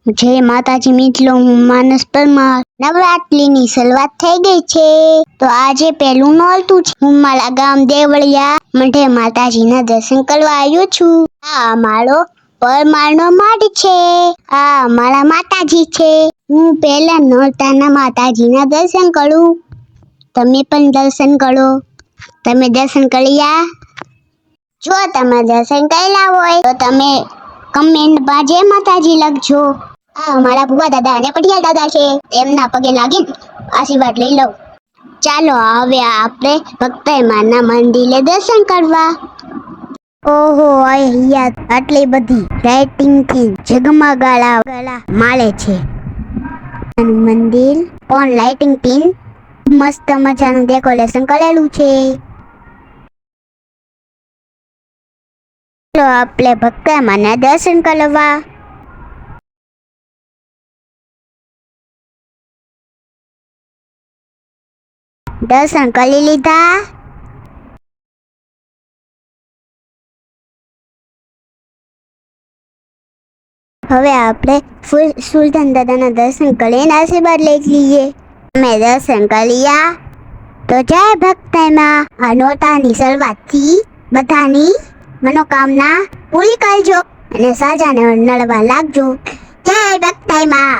જય માતાજી મિત્રો, હું માનસ પરમાર. નવરાત્રીની શરૂઆત થઈ ગઈ છે, તો આજે પહેલું નોરતું છે. હું મારા ગામ દેવળિયા મઢે માતાજીના દર્શન કરવા આવ્યો છું. આ મારો પરમારનો મઢ છે. આ મારા માતાજી છે. હું પહેલા નોરતાના માતાજીના દર્શન કરું. તમે પણ દર્શન કરો. તમે દર્શન કર્યા? જો તમે દર્શન કર્યા હોય તો તમે કમેન્ટમાં જય માતાજી લખજો. આ મારા ભુવા દાદા અને પટિયા દાદા છે. એમના પગે લાગીને આશીર્વાદ લઈ લઉં. ચાલો હવે આપણે ભક્તમાના મંદિરે દર્શન કરવા. ઓહો, અહીંયા આટલી બધી લાઇટિંગથી ઝગમગાળા માળે છે. મંદિર પણ લાઇટિંગથી મસ્ત મજાનું ડેકોરેશન કરેલું છે. ચાલો આપણે ભક્તમાના દર્શન કરવા. દર્શન કરી લીધા? હવે આપણે સુલતાન દાદાના દર્શન કરીને આશીર્વાદ લઈ લઈએ. તમે દર્શન કર્યા? તો જય ભક્તમાં. આ નોરતાની શરૂઆતથી બધાની મનોકામના પૂરી કરજો અને સાજાને નડવા લાગજો. જય ભક્તમાં.